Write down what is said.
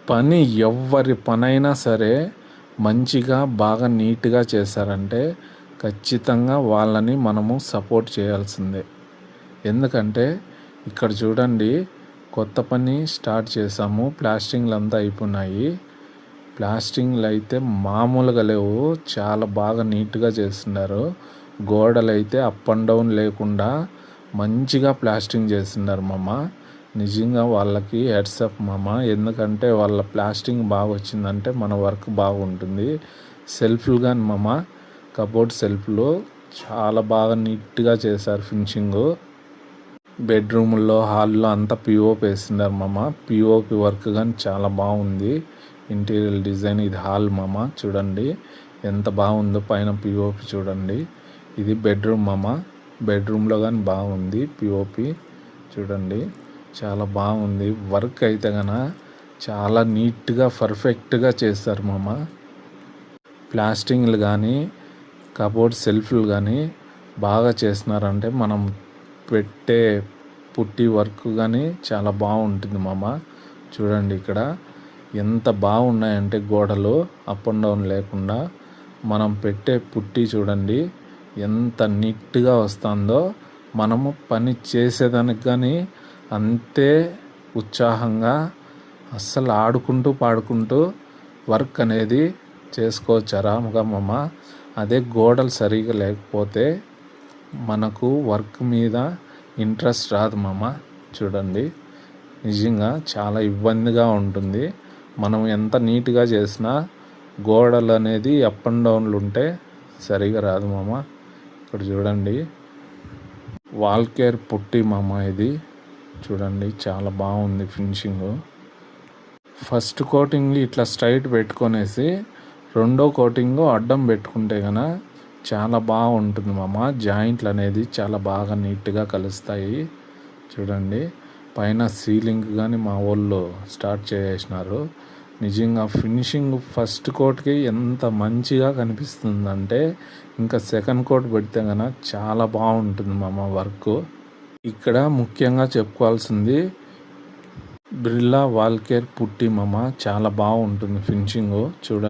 పని ఎవ్వరి పనైనా సరే మంచిగా బాగా నీట్గా చేశారంటే ఖచ్చితంగా వాళ్ళని మనము సపోర్ట్ చేయాల్సిందే. ఎందుకంటే ఇక్కడ చూడండి, కొత్త పని స్టార్ట్ చేసాము. ప్లాస్టింగ్లు అంతా అయిపోయినాయి. ప్లాస్టింగ్లు అయితే మామూలుగా లేవు, చాలా బాగా నీట్గా చేస్తున్నారు. గోడలు అయితే అప్ అండ్ డౌన్ లేకుండా మంచిగా ప్లాస్టింగ్ చేస్తున్నారు మామ. నిజంగా వాళ్ళకి హెడ్స్ అప్ మామ. ఎందుకంటే వాళ్ళ ప్లాస్టింగ్ బాగా వచ్చిందంటే మన వర్క్ బాగుంటుంది. సెల్ఫ్లు కానీ మామ, కబోర్డ్ సెల్ఫ్లు చాలా బాగా నీట్గా చేశారు ఫినిషింగు. బెడ్రూముల్లో, హాల్లో అంతా పిఓపి వేస్తున్నారు మామ. పిఓపి వర్క్ కానీ చాలా బాగుంది. Interior design. ఇది హాల్ మామ, చూడండి ఎంత బాగుందో. పైన పిఓపి చూడండి. ఇది బెడ్రూమ్ మామ. బెడ్రూమ్లో కానీ బాగుంది పిఓపి, చూడండి చాలా బాగుంది. వర్క్ అయితే కనుక చాలా నీట్గా పర్ఫెక్ట్గా చేస్తారు మామ. ప్లాస్టింగ్లు కానీ, కబోర్డ్ సెల్ఫ్లు కానీ బాగా చేస్తున్నారంటే మనం పెట్టే పుట్టి వర్క్ కానీ చాలా బాగుంటుంది మామ. చూడండి ఇక్కడ ఎంత బాగున్నాయంటే గోడలు అప్ అండ్ డౌన్ లేకుండా. మనం పెట్టే పుట్టి చూడండి ఎంత నీట్గా వస్తుందో. మనము పని చేసేదానికి కానీ అంతే ఉత్సాహంగా, అస్సలు ఆడుకుంటూ పాడుకుంటూ వర్క్ అనేది చేసుకోవచ్చు ఆరాముగా మామ. అదే గోడలు సరిగా లేకపోతే మనకు వర్క్ మీద ఇంట్రెస్ట్ రాదు మామ. చూడండి నిజంగా చాలా ఇబ్బందిగా ఉంటుంది. మనం ఎంత నీట్గా చేసినా గోడలు అనేది అప్ అండ్ డౌన్లు ఉంటే సరిగా రాదు మామ. ఇక్కడ చూడండి వాల్ కేర్ పుట్టి మామ. ఇది చూడండి చాలా బాగుంది ఫినిషింగు. ఫస్ట్ కోటింగ్ ఇట్లా స్ట్రైట్ పెట్టుకొనేసి రెండో కోటింగ్ అడ్డం పెట్టుకుంటే కనుక చాలా బాగుంటుంది మామ. జాయింట్లు అనేది చాలా బాగా నీట్గా కలుస్తాయి. చూడండి పైన సీలింగ్ కానీ మా వాళ్ళు స్టార్ట్ చేసినారు. నిజంగా ఫినిషింగ్ ఫస్ట్ కోట్కి ఎంత మంచిగా కనిపిస్తుందంటే ఇంకా సెకండ్ కోట్ పెడితే కనుక చాలా బాగుంటుంది మామ వర్క్. ఇక్కడ ముఖ్యంగా చెప్పుకోవాల్సింది బిర్లా వాల్ కేర్ పుట్టి మామ. చాలా బాగుంటుంది ఫినిషింగు. చూడండి